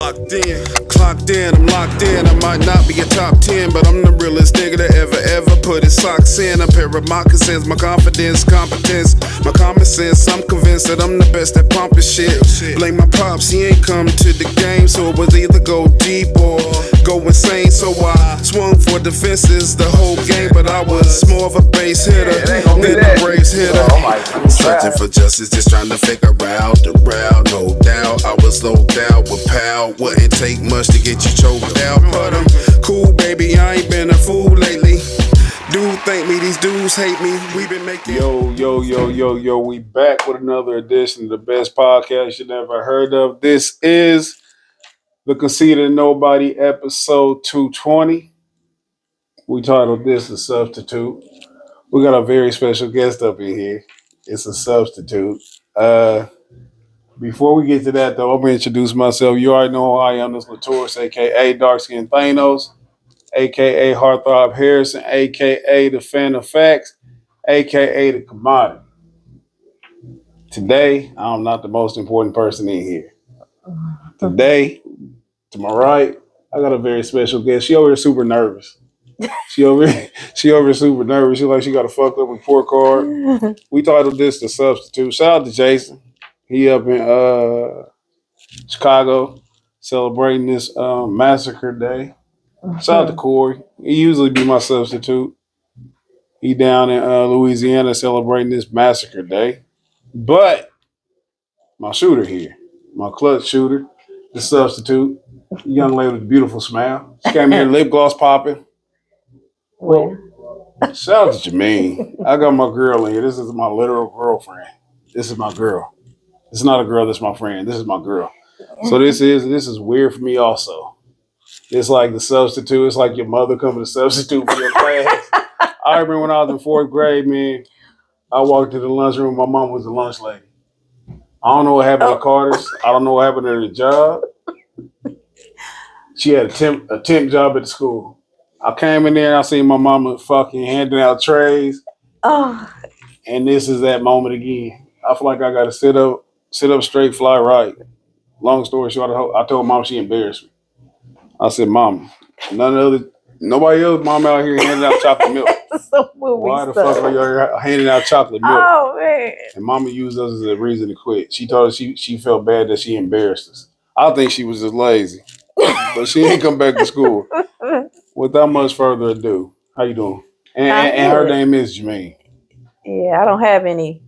Clocked in, I'm locked in. I might not be a top 10, but I'm the realest nigga that ever put his socks in. A pair of moccasins, my confidence, competence, my common sense. I'm convinced that I'm the best at pumping shit. Blame my pops, he ain't come to the game, so it was either go deep or go insane. So I swung for defenses the whole game, but I was more of a base hitter than a race hitter. Searching for justice, just trying to figure out the route. No doubt, I was low down with pal. Wouldn't take much to get you choked out, but I'm cool, baby. I ain't been a fool lately. Dude, thank me, these dudes hate me. We've been making Yo, we back with another edition of the best podcast you never heard of. This is the Conceited Knowbody episode 220. We titled this The Substitute. We got a very special guest up in here. It's a substitute. Before we get to that, though, I'm going to introduce myself. You already know who I am. This is Latourus, a.k.a. Dark Skin Thanos, a.k.a. Heartthrob Harrison, a.k.a. The Fan of Facts, a.k.a. The Commodity. Today, I'm not the most important person in here. Today, to my right, I got a very special guest. She over here super nervous. She over here super nervous. She like she got a fucked up report card. We titled this The Substitute. Shout out to Jason. He up in Chicago celebrating this massacre day. Shout out to Corey. He usually be my substitute. He down in Louisiana celebrating this massacre day. But my shooter here, my clutch shooter, the substitute, young lady with a beautiful smile. She came here lip gloss popping. Well, Shout out to Jermaine. I got my girl in here. This is my literal girlfriend. This is my girl. It's not a girl, that's my friend. This is my girl. So this is weird for me also. It's like the substitute. It's like your mother coming to substitute for your class. I remember when I was in fourth grade, man, I walked to the lunchroom. My mom was the lunch lady. I don't know what happened to Carter's. I don't know what happened to the job. She had a temp job at the school. I came in there and I seen my mama fucking handing out trays. oh, And this is that moment again. I feel like I got to sit up straight, fly right. Long story short, I told mom she embarrassed me. I said, Mom, nobody else mom out here handing out chocolate milk. so Why the fuck are you out here handing out chocolate milk? Oh man! And mama used us as a reason to quit. She told us she felt bad that she embarrassed us. I think she was just lazy. But she ain't come back to school. Without much further ado, how you doing? And her name is Jermaine. Yeah, I don't have any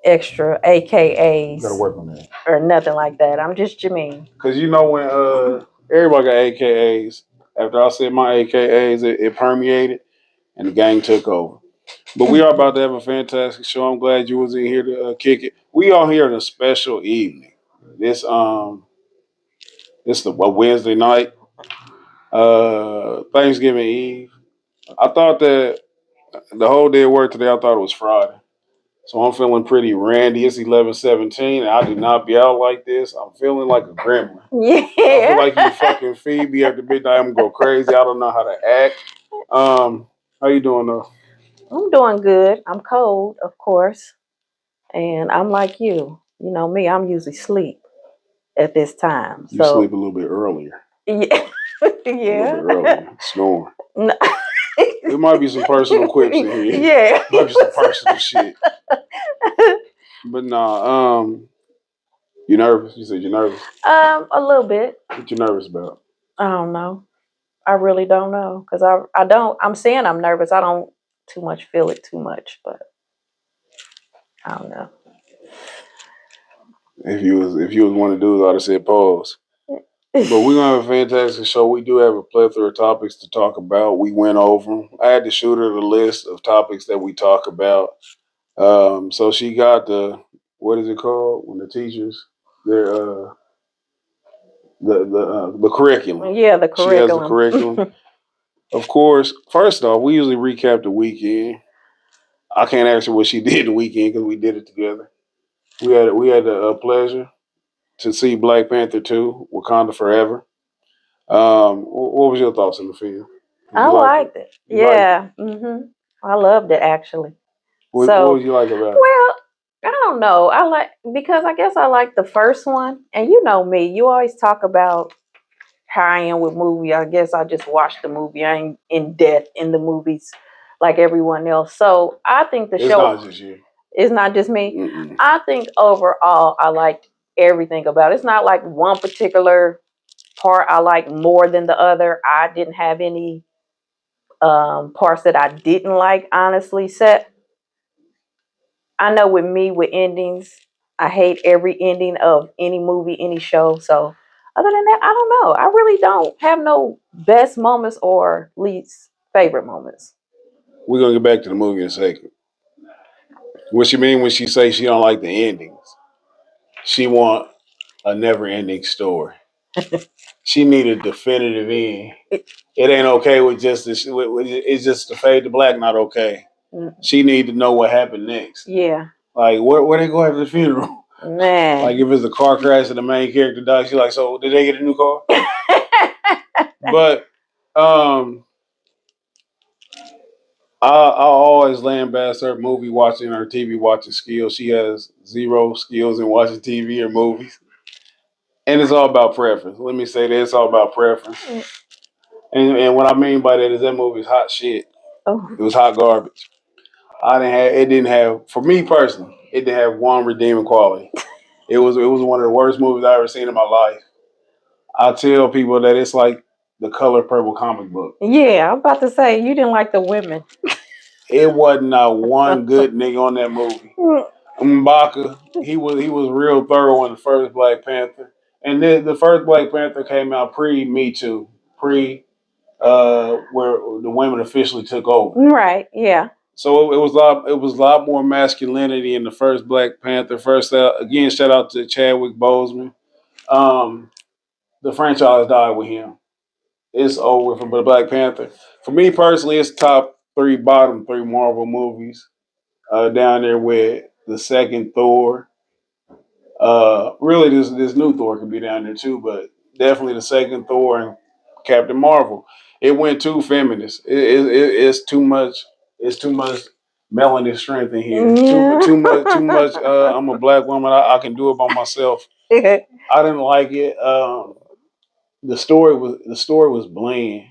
extra AKAs. You gotta work on that. Or nothing like that. I'm just Jermaine. Cause you know when everybody got AKAs. After I said my AKAs, it permeated and the gang took over. But we are about to have a fantastic show. I'm glad you was in here to kick it. We are here on a special evening. This the Wednesday night, Thanksgiving Eve. I thought that the whole day of work today, I thought it was Friday. So I'm feeling pretty randy. It's 11:17, and I do not be out like this. I'm feeling like a gremlin. Yeah. I feel like you fucking feed me after midnight. I'm gonna go crazy. I don't know how to act. How you doing though? I'm doing good. I'm cold, of course. And I'm like you. You know me, I'm usually asleep at this time. You sleep a little bit earlier. Yeah. A little bit earlier. Snoring. No. There might be some personal quips in here. Yeah. Might be some personal shit. But nah, you nervous? You said you're nervous? A little bit. What you nervous about? I don't know. I really don't know. Because I'm saying I'm nervous. I don't too much feel it too much, but I don't know. If you was one of the dudes, I'd have said pause. But we're gonna have a fantastic show. We do have a plethora of topics to talk about. We went over them. I had to shoot her the list of topics that we talk about. So she got the, what is it called when the teachers, their the curriculum. Yeah, the curriculum. She has the curriculum. Of course, first off, we usually recap the weekend. I can't ask her what she did the weekend because we did it together. We had the pleasure to see Black Panther 2, Wakanda Forever. What was your thoughts on the film? I liked it. Yeah. I loved it actually. What would you like about it? Well, I don't know. Because I guess I like the first one. And you know me, you always talk about how I am with movie. I guess I just watch the movie. I ain't in depth in the movies like everyone else. So I think the It's show not just you. is not just me. Mm-mm. I think overall I liked everything about it. It's not like one particular part I like more than the other. I didn't have any parts that I didn't like, honestly. Set. I know with me with endings, I hate every ending of any movie, any show. So other than that, I don't know. I really don't have no best moments or least favorite moments. We're gonna get back to the movie in a second. What she mean when she say she don't like the endings? She want a never-ending story. She need a definitive end. It ain't okay with just this. It's just the fade to black. Not okay. She need to know what happened next. Yeah, Like where they go after the funeral? man. Like if it's a car crash and the main character dies, she's like, so did they get a new car? But I always lambast her movie watching, her TV watching skills. She has zero skills in watching TV or movies. And it's all about preference. Let me say that it's all about preference. And what I mean by that is that movie's hot shit. Oh. It was hot garbage. It didn't have, for me personally, it didn't have one redeeming quality. It was one of the worst movies I ever seen in my life. I tell people that it's like the Color Purple comic book. Yeah, I'm about to say you didn't like the women. It wasn't not one good nigga on that movie. M'Baka, he was real thorough in the first Black Panther, and then the first Black Panther came out pre Me Too, pre where the women officially took over. Right. Yeah. So it was a lot more masculinity in the first Black Panther. Again, shout out to Chadwick Boseman. The franchise died with him. It's over for Black Panther. For me personally, it's top three, bottom three Marvel movies. Down there with the second Thor. Really, this new Thor could be down there too, but definitely the second Thor and Captain Marvel. It went too feminist. It's too much. It's too much melanin strength in here. Yeah. Too much. Too much. I'm a black woman. I can do it by myself. I didn't like it. The story was bland,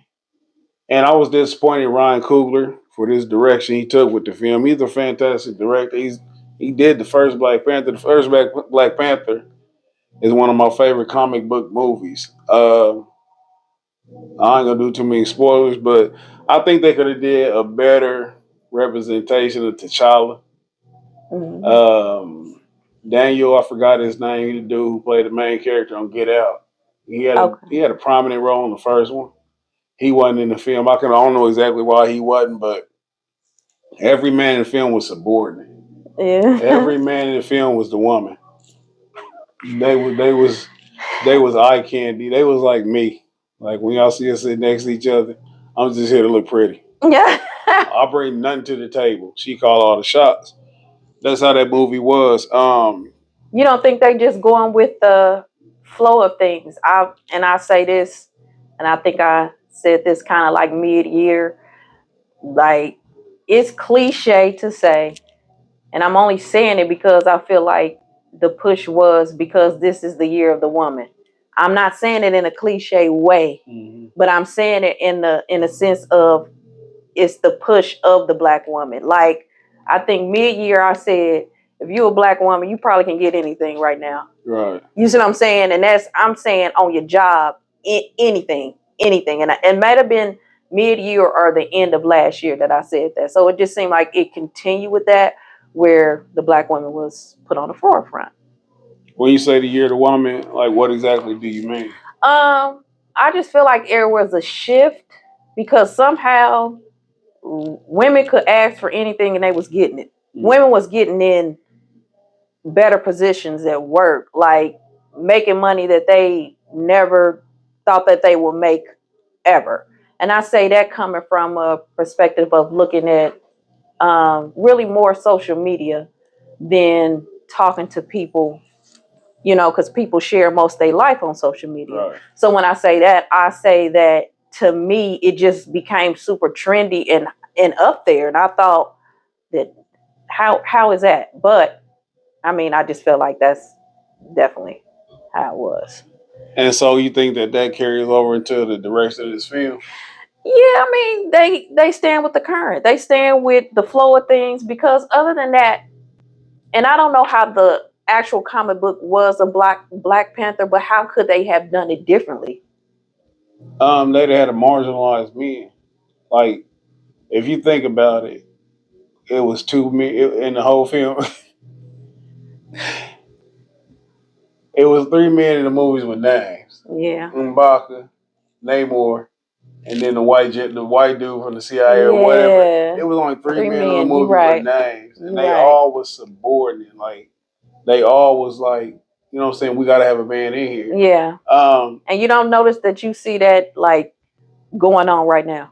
and I was disappointed in Ryan Coogler for this direction he took with the film. He's a fantastic director. He did the first Black Panther. The first Black Panther is one of my favorite comic book movies. I ain't gonna do too many spoilers, but I think they could have did a better representation of T'Challa. Mm-hmm. Daniel, I forgot his name. He the dude who played the main character on Get Out. He had a prominent role in the first one. He wasn't in the film. I don't know exactly why he wasn't, but every man in the film was subordinate. Yeah. Every man in the film was the woman. They was eye candy. They was like me. Like when y'all see us sitting next to each other, I'm just here to look pretty. Yeah. I bring nothing to the table. She called all the shots. That's how that movie was. You don't think they just going with the flow of things? I say this, and I think I said this kind of like mid-year. Like, it's cliche to say, and I'm only saying it because I feel like the push was because this is the year of the woman. I'm not saying it in a cliche way, but I'm saying it in a sense of it's the push of the black woman. Like, I think mid-year I said, if you're a black woman, you probably can get anything right now. Right. You see what I'm saying? And I'm saying on your job, anything. And it might have been mid-year or the end of last year that I said that. So it just seemed like it continued with that, where the black woman was put on the forefront. When you say the year of the woman, like what exactly do you mean? I just feel like there was a shift because somehow women could ask for anything and they was getting it. Women was getting in better positions at work, like making money that they never thought that they would make ever. And I say that coming from a perspective of looking at really more social media than talking to people, because people share most of their life on social media. Right. So when I say that to me, it just became super trendy and up there. And I thought that how is that? But I mean, I just felt like that's definitely how it was. And so you think that carries over into the direction of this film? Yeah, I mean, they stand with the current. They stand with the flow of things because other than that, and I don't know how the actual comic book was a Black Panther, but how could they have done it differently? They'd had a marginalized men. Like, if you think about it, it was two men in the whole film. It was three men in the movies with names. Yeah. M'Baka, Namor, and then the white dude from the CIA or whatever. It was only three men in the movie with names, and they all was subordinate. Like they all was like, you know what I'm saying? We got to have a man in here. Yeah. And you don't notice that you see that like going on right now.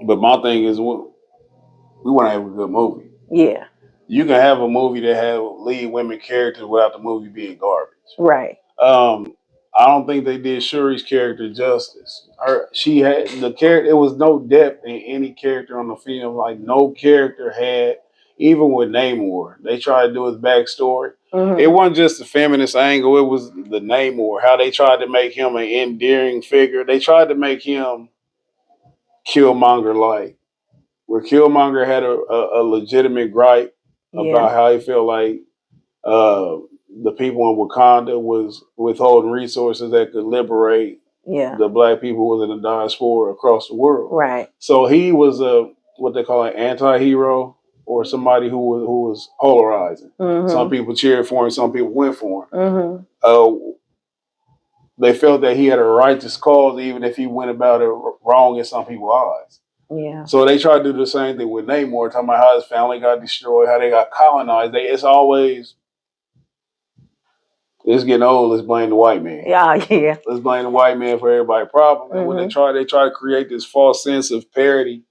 But my thing is, we want to have a good movie. Yeah. You can have a movie that has lead women characters without the movie being garbage. Right. I don't think they did Shuri's character justice. She had the character. It was no depth in any character on the film. Like no character had, even with Namor. They tried to do his backstory. Mm-hmm. It wasn't just the feminist angle. It was the Namor. How they tried to make him an endearing figure. They tried to make him Killmonger-like, where Killmonger had a legitimate gripe about how he felt like the people in Wakanda was withholding resources that could liberate the black people who was in the diaspora across the world. Right. So he was what they call an anti-hero or somebody who was polarizing. Mm-hmm. Some people cheered for him, some people went for him. Mm-hmm. They felt that he had a righteous cause even if he went about it wrong in some people's eyes. Yeah. So they tried to do the same thing with Namor, talking about how his family got destroyed, how they got colonized. It's always, it's getting old. Let's blame the white man. Yeah. Let's blame the white man for everybody's problem. Mm-hmm. And when they try to create this false sense of parity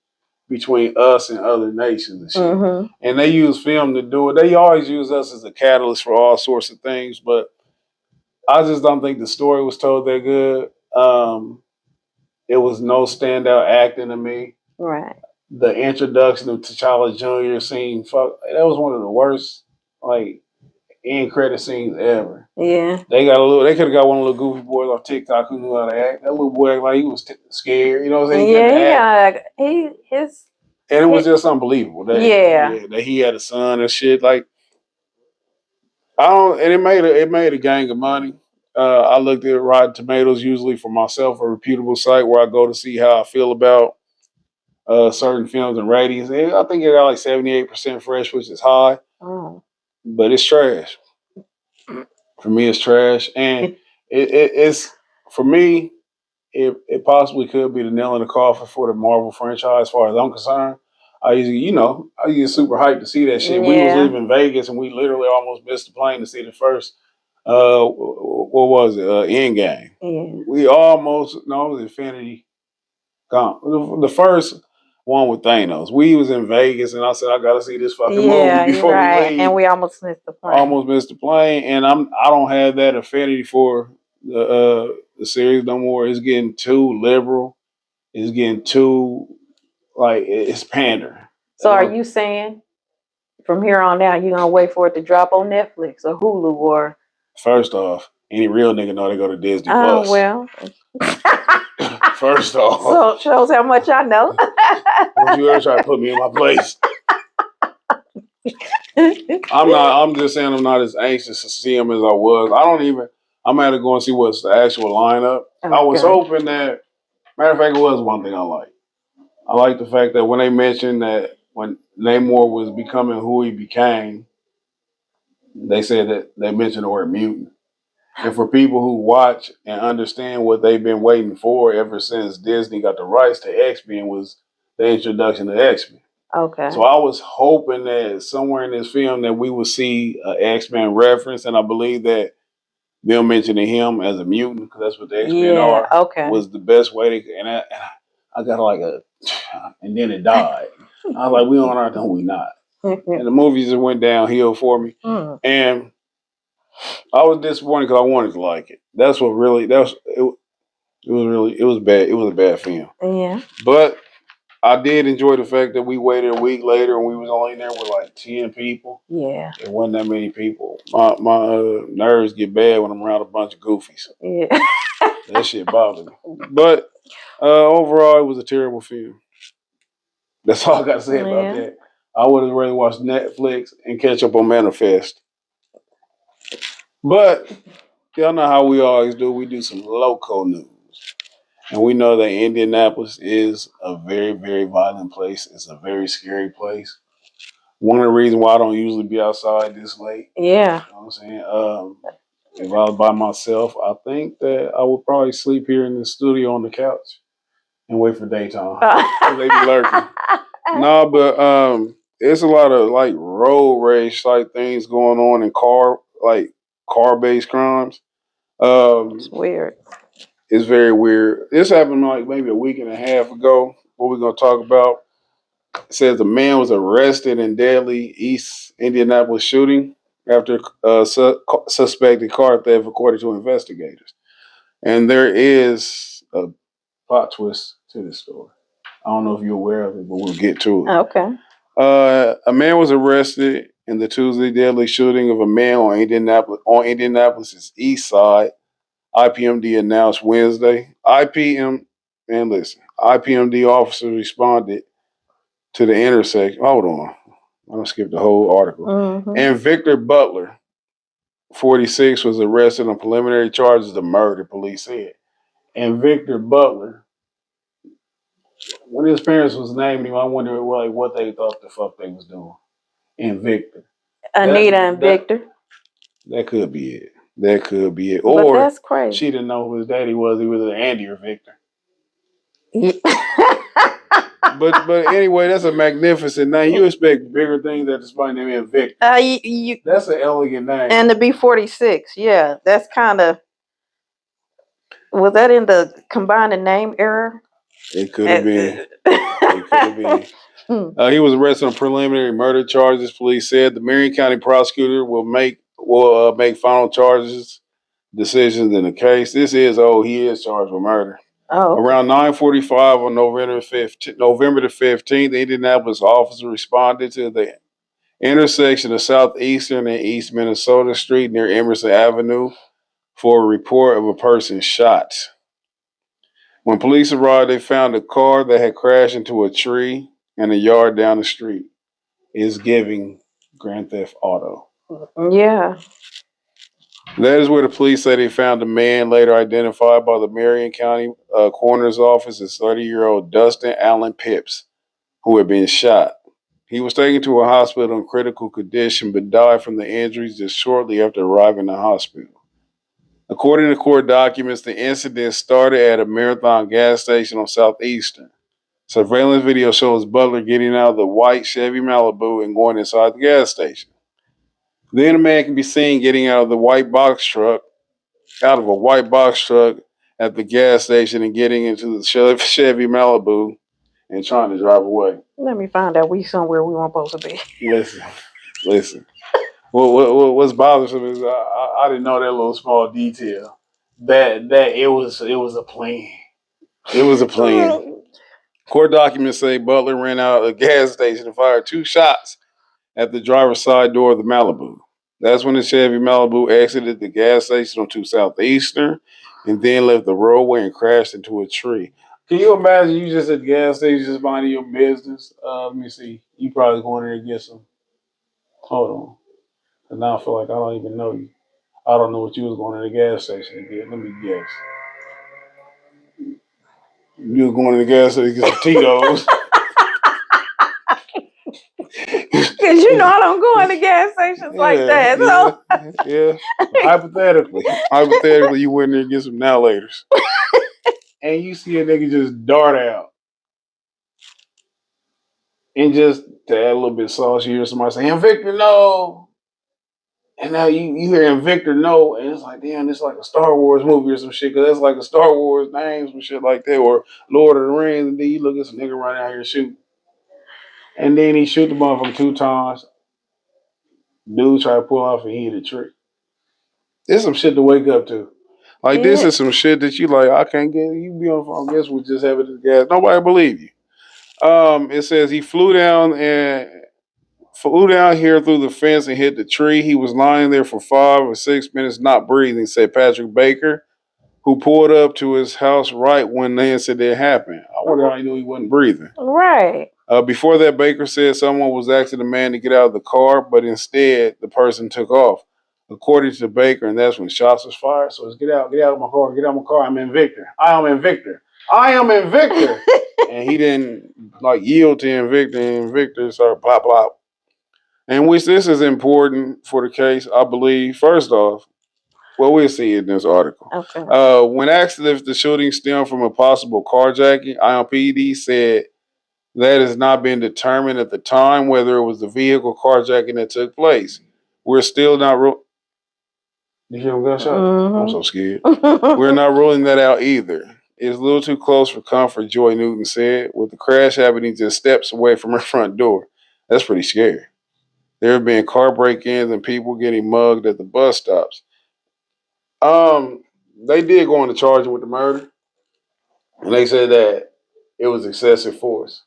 between us and other nations and shit. Mm-hmm. And they use film to do it. They always use us as a catalyst for all sorts of things, but I just don't think the story was told that good. It was no standout acting to me. Right. The introduction of T'Challa Jr. scene, that was one of the worst, like, end credit scenes ever. Yeah. They could have got one of the little goofy boys off TikTok who knew how to act. That little boy acted like he was scared, you know what I'm saying? Yeah, and it was just unbelievable. That he had a son and shit. Like, and it made a gang of money. I looked at Rotten Tomatoes usually for myself, a reputable site where I go to see how I feel about certain films and ratings. And I think it got like 78% fresh, which is high. Oh. But it's trash. For me, it's trash. And it's for me, it possibly could be the nail in the coffin for the Marvel franchise as far as I'm concerned. I get super hyped to see that shit. Yeah. We was leaving Vegas and we literally almost missed the plane to see the first what was it? Endgame. Yeah. We almost it was Infinity. The first one with Thanos. We was in Vegas and I said I gotta see this fucking movie before we leave. And we almost missed the plane. And I don't have that affinity for the series no more. It's getting too liberal. It's getting too it's pandering. So are you saying from here on out you're gonna wait for it to drop on Netflix or Hulu or? First off, any real nigga know they go to Disney Plus. Oh well. First off. So shows how much I know. Don't you ever try to put me in my place. I'm just saying I'm not as anxious to see him as I was. I'm gonna have to go and see what's the actual lineup. Okay. I was hoping that, matter of fact, it was one thing I liked. I like the fact that when they mentioned that when Namor was becoming who he became, they said that they mentioned the word mutant. And for people who watch and understand what they've been waiting for ever since Disney got the rights to X-Men was the introduction of X-Men. Okay. So I was hoping that somewhere in this film that we would see an X-Men reference, and I believe that them mentioning him as a mutant, because that's what the X-Men are, was the best way to. And I got and then it died. I was like, we on Earth, no, we not. And the movie just went downhill for me, and I was disappointed because I wanted to like it. That's what really. It was bad. It was a bad film. Yeah. But I did enjoy the fact that we waited a week later and we was only in there with like 10 people. Yeah. It wasn't that many people. My nerves get bad when I'm around a bunch of goofies. Yeah. That shit bothered me. But overall, it was a terrible film. That's all I got to say about that. I would have rather watched Netflix and catch up on Manifest. But y'all know how we always do. We do some local news. And we know that Indianapolis is a very, very violent place. It's a very scary place. One of the reasons why I don't usually be outside this late. Yeah. You know what I'm saying? If I was by myself, I think that I would probably sleep here in the studio on the couch and wait for daytime. They be lurking. No, but it's a lot of like road rage type things going on in car based crimes. It's weird. It's very weird. This happened like maybe a week and a half ago. What we're gonna talk about. It says a man was arrested in deadly East Indianapolis shooting after suspected car theft, according to investigators. And there is a plot twist to this story. I don't know if you're aware of it, but we'll get to it. Okay. A man was arrested in the Tuesday deadly shooting of a man on Indianapolis' east side. IPMD announced Wednesday. IPMD officers responded to the intersection. Hold on. I'm going to skip the whole article. Mm-hmm. And Victor Butler, 46, was arrested on preliminary charges of murder, police said. And Victor Butler, when his parents was naming him, I wonder what they thought the fuck they was doing. And Victor. Anita and Victor. That could be it. That could be it. But Or that's crazy. She didn't know who his daddy was. He was either Andy or Victor. But anyway, that's a magnificent name. You expect bigger things at somebody named Victor. That's an elegant name. And to be 46, yeah, that's kind of. Was that in the combined name era? It could have been. It could have been. He was arrested on preliminary murder charges. Police said the Marion County prosecutor will make final decisions in the case. He is charged with murder. Oh. Around 9:45 on November the 15th, the Indianapolis officer responded to the intersection of Southeastern and East Minnesota Street near Emerson Avenue for a report of a person shot. When police arrived, they found a car that had crashed into a tree in a yard down the street. It's giving Grand Theft Auto. Yeah. That is where the police say they found a man later identified by the Marion County Coroner's Office as 30-year-old Dustin Allen Pips, who had been shot. He was taken to a hospital in critical condition but died from the injuries just shortly after arriving at the hospital. According to court documents, the incident started at a Marathon gas station on Southeastern. Surveillance video shows Butler getting out of the white Chevy Malibu and going inside the gas station. Then a man can be seen getting out of a white box truck at the gas station and getting into the Chevy Malibu and trying to drive away. Let me find out we somewhere we weren't supposed to be. Listen. What's bothersome is I didn't know that little small detail. That it was a plan. It was a plan. Court documents say Butler ran out of the gas station and fired 2 shots at the driver's side door of the Malibu. That's when the Chevy Malibu exited the gas station on 2 Southeastern and then left the roadway and crashed into a tree. Can you imagine you just at the gas station just minding your business? Let me see. You probably going there to get some. Hold on. And now I feel like I don't even know you. I don't know what you was going to the gas station to get. Let me guess. You was going to the gas station to get some Tito's. Because you know I don't go into gas stations like that. So. Yeah. Hypothetically, you went there and get some now laters. And you see a nigga just dart out. And just to add a little bit of sauce, you hear somebody saying, Victor, no. And now you hear Victor, no. And it's like, damn, it's like a Star Wars movie or some shit. Because that's like a Star Wars name, some shit like that. Or Lord of the Rings. And then you look at some nigga running out here shooting. And then he shoot the motherfucker 2 times. Dude try to pull off and he hit a tree. There's some shit to wake up to. Like, this is some shit that you like, I can't get, you be on the phone, guess we just have it at the gas. Nobody believe you. It says he flew down here through the fence and hit the tree. He was lying there for 5 or 6 minutes, not breathing, said Patrick Baker, who pulled up to his house right when the incident happened. I wonder how he knew he wasn't breathing. Right. Before that, Baker said someone was asking the man to get out of the car, but instead the person took off. According to Baker, and that's when shots was fired. So it's get out of my car, get out of my car. I'm in Victor. I am in Victor. And he didn't yield to Invictor, and Victor started blah blah. And which this is important for the case, I believe. First off, well, we'll see in this article. Okay. When asked if the shooting stemmed from a possible carjacking, IMPD said that has not been determined at the time whether it was the vehicle carjacking that took place. We're still not. You hear him gunshot? Mm-hmm. I'm so scared. We're not ruling that out either. It's a little too close for comfort, Joy Newton said, with the crash happening just steps away from her front door. That's pretty scary. There have been car break-ins and people getting mugged at the bus stops. They did go on to charge him with the murder, and they said that it was excessive force.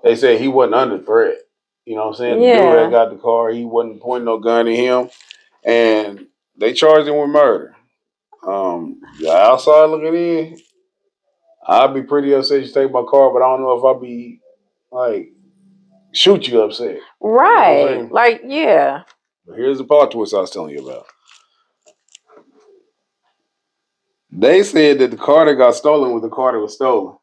They said he wasn't under threat. You know what I'm saying? Yeah. The dude that got the car, he wasn't pointing no gun at him, and they charged him with murder. The outside looking in, I'd be pretty upset you take my car, but I don't know if I'd be shoot you upset. Right. You know yeah. But here's the plot twist I was telling you about. They said that the car that got stolen was the car that was stolen.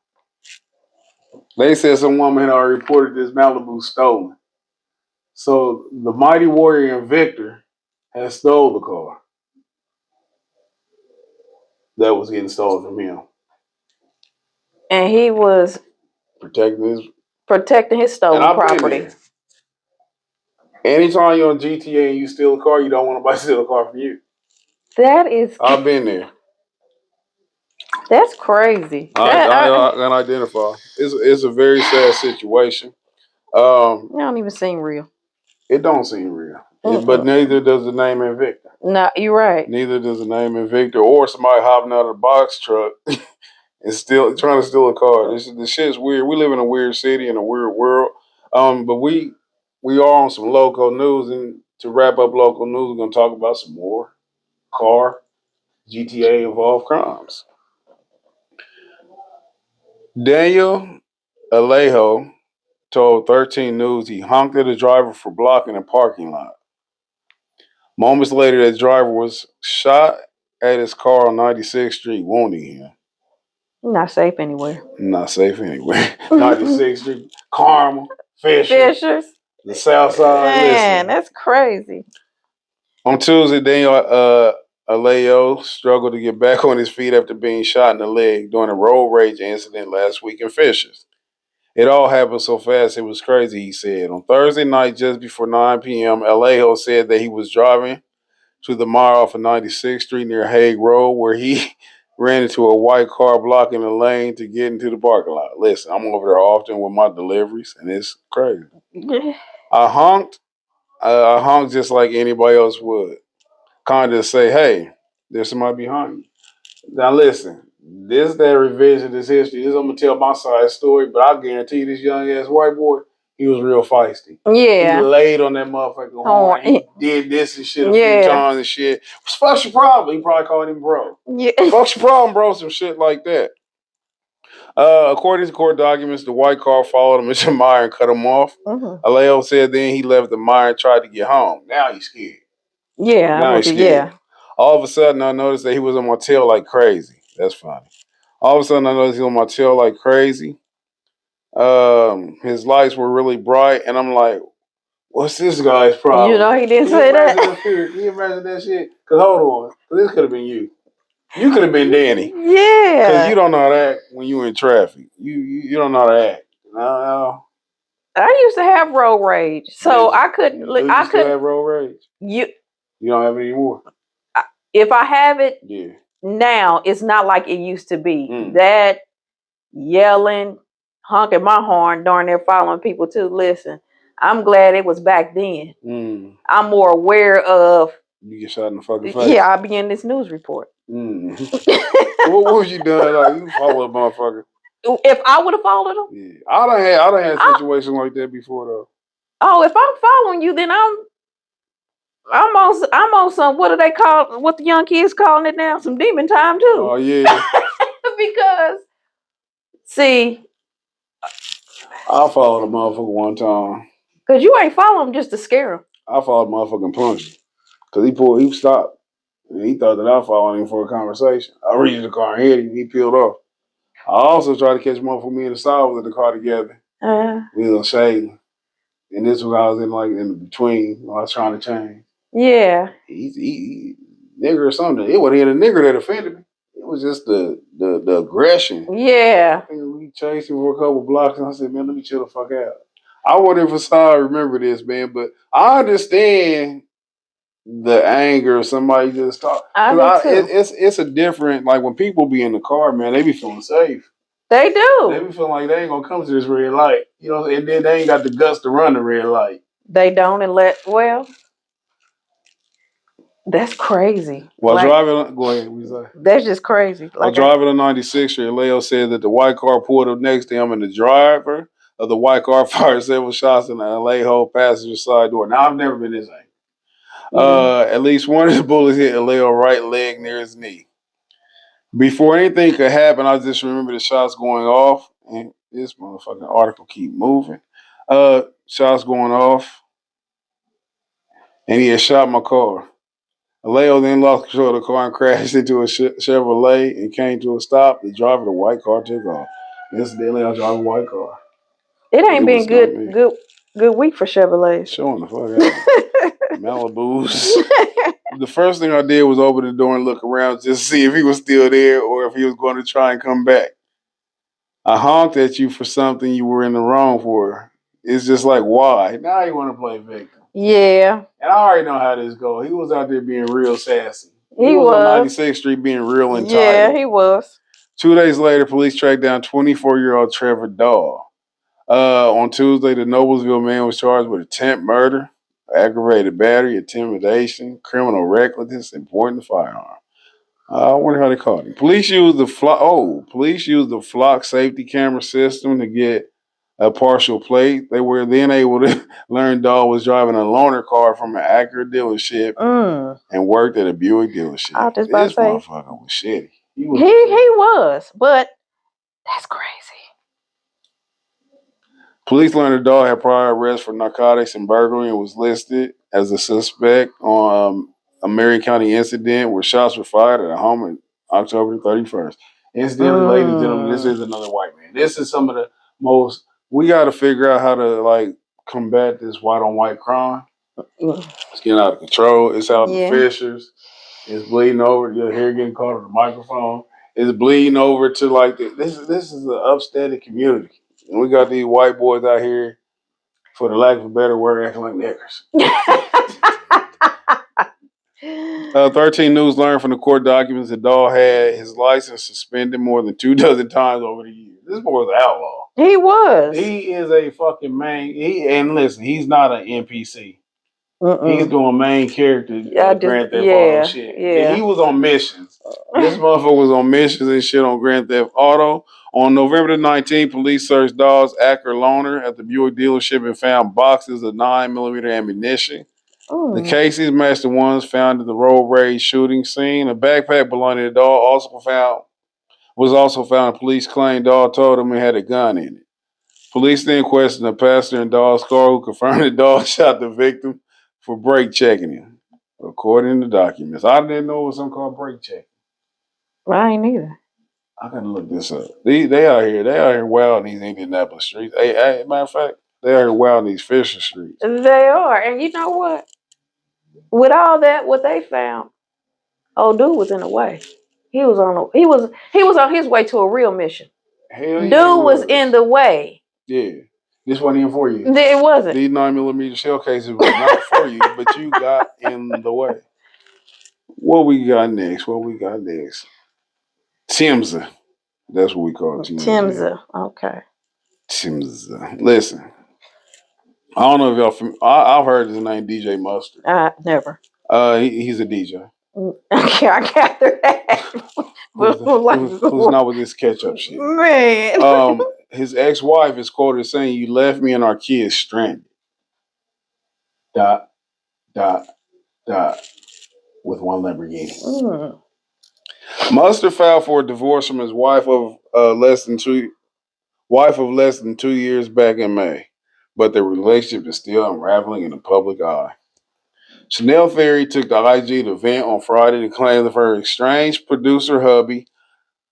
They said some woman had already reported this Malibu stolen. So the mighty warrior Invictor had stole the car that was getting stolen from him. And he was protecting his stolen property. Anytime you're on GTA and you steal a car, you don't want nobody to steal a car from you. That is. I've been there. That's crazy. I can identify. It's a very sad situation. It don't even seem real. It don't seem real. But neither does the name Invictor. No, you're right. Neither does the name Invictor or somebody hopping out of the box truck and trying to steal a car. This shit's weird. We live in a weird city in a weird world. But we are on some local news, and to wrap up local news, we're gonna talk about some more car GTA involved crimes. Daniel Alejo told 13 News he honked at a driver for blocking a parking lot. Moments later, the driver was shot at his car on 96th Street, wounding him. Not safe anywhere. 96th Street, Carmel, Fishers, the South Side. Man, that's crazy. On Tuesday, Daniel Alejo struggled to get back on his feet after being shot in the leg during a road rage incident last week in Fishers. It all happened so fast, it was crazy, he said. On Thursday night, just before 9 p.m., Alejo said that he was driving to the mile off of 96th Street near Hague Road, where he ran into a white car blocking the lane to get into the parking lot. Listen, I'm over there often with my deliveries, and it's crazy. I honked just like anybody else would. Kind of say, hey, there's somebody behind me. Now listen, this that revisionist history. This I'm gonna tell my side of the story, but I guarantee this young ass white boy, he was real feisty. Yeah. He laid on that motherfucking horn. He did this and shit a few times and shit. Fuck's your problem? He probably called him bro. Yeah. Fuck's your problem, bro? Some shit like that. According to court documents, the white car followed him into Meyer and cut him off. Alejo said then he left the Meyer and tried to get home. Now he's scared. Yeah. Now he's scared. All of a sudden, I noticed that he was on my tail like crazy. That's funny. All of a sudden, I noticed he was on my tail like crazy. His lights were really bright, and I'm like, what's this guy's problem? You know, he didn't say that. Can you imagine that shit? Because hold on. This could have been you. You could have been Danny. Yeah. Because you don't know how to act when you in traffic. You don't know how to act. No. I used to have road rage. So I couldn't. I could have road rage. You don't have it anymore. If I have it now, it's not like it used to be. That yelling, honking my horn, darn near following people too. Listen, I'm glad it was back then. I'm more aware of. You get shot in the fucking face. Yeah, I'll be in this news report. What was you doing? Like you follow a motherfucker. If I would have followed him, Yeah, I done had situations like that before though. oh, if I'm following you, then I'm on some, what do they call, what the young kids calling it now? Some demon time too. Oh yeah, Because see, I followed a motherfucker one time. because you ain't following him just to scare him. I followed motherfucking Punch because he stopped and he thought that I followed him for a conversation. I reached the car and hit him. He peeled off. I also tried to catch a motherfucker. Me and the side was in the car together. We was shading. And this was I was in between. I was trying to change. Yeah. He nigger or something. It wasn't even a nigger that offended me. It was just the aggression. Yeah. We chased him for a couple blocks, and I said, "Man, let me chill the fuck out." I wonder if Asad remember this, man, but I understand the anger of somebody just talk. It's a different, like when people be in the car, man, they be feeling safe. They do. They be feeling like they ain't gonna come to this red light, you know, and then they ain't got the guts to run the red light. They don't, and well, that's crazy. While driving, go ahead. What you say? That's just crazy. While driving on 96th Street, Leo said that the white car pulled up next to him, and the driver of the white car fired several shots in the LA Hole passenger side door. Now I've never been this angry. At least one of the bullets hit Leo right leg near his knee. Before anything could happen, I just remember the shots going off, and this motherfucking article keep moving. Shots going off, and he had shot my car. Leo then lost control of the car and crashed into a Chevrolet and came to a stop. The driver of the white car took off. Incidentally, I drive a white car. It ain't been good week for Chevrolets. Showing the fuck out. Malibus. The first thing I did was open the door and look around just to see if he was still there or if he was going to try and come back. I honked at you for something you were in the wrong for. It's just like, why? Now you want to play victim. Yeah. And I already know how this goes. He was out there being real sassy. He was on 96th Street being real entitled. Yeah, he was. 2 days later, police tracked down 24-year-old Trevor Dahl. On Tuesday, the Noblesville man was charged with attempt murder, aggravated battery, intimidation, criminal recklessness, and pointing the firearm. I wonder how they caught him. Police used the flock safety camera system to get a partial plate. They were then able to learn Dahl was driving a loaner car from an Acura dealership and worked at a Buick dealership. I was just about to say, motherfucker was shitty. He was, but that's crazy. Police learned the Dahl had prior arrests for narcotics and burglary and was listed as a suspect on a Marion County incident where shots were fired at a home on October 31st. Incidentally, ladies and gentlemen, this is another white man. This is some of the most. We got to figure out how to combat this white on white crime. It's getting out of control. It's out in the fissures. It's bleeding over. Your hair getting caught on the microphone. It's bleeding over to this is an upstanding community. And we got these white boys out here, for the lack of a better word, acting like niggers. 13 News learned from the court documents that Dahl had his license suspended more than 24 times over the years. This boy was an outlaw. He was. He is a fucking main. And listen, he's not an NPC. He's doing main character Grand Theft Auto shit. Yeah. He was on missions. This motherfucker was on missions and shit on Grand Theft Auto. On November the 19th, police searched Dahl's Acura loaner at the Buick dealership and found boxes of 9mm ammunition. The cases matched the ones found at the road rage shooting scene. A backpack belonging to Dahl was also found. Police claimed Dahl told him he had a gun in it. Police then questioned the passenger in Dahl's car, who confirmed that Dahl shot the victim for brake checking him, according to documents. I didn't know it was something called brake checking. I ain't either. I gotta look this up. They out here wild in these Indianapolis streets. Hey, matter of fact, they out here wild in these Fisher streets. They are, and you know what? With all that, what they found, old dude was in the way. He was on his way to a real mission. Hell yeah, dude was in the way. Yeah. This wasn't even for you. It wasn't. These 9mm shell cases were not for you, but you got in the way. What we got next? Timza. That's what we call it. Timza. Okay. Timza. Listen. I don't know if y'all I've heard his name, DJ Mustard. Never. He's a DJ. Okay, I gather that. Who's not with this ketchup shit? Man. His ex-wife is quoted saying, "You left me and our kids stranded." Dot, dot, dot. With one Lamborghini. Mustard filed for a divorce from his wife of less than 2 years back in May, but the relationship is still unraveling in the public eye. Chanel Ferry took the IG to vent on Friday to claim that her estranged producer hubby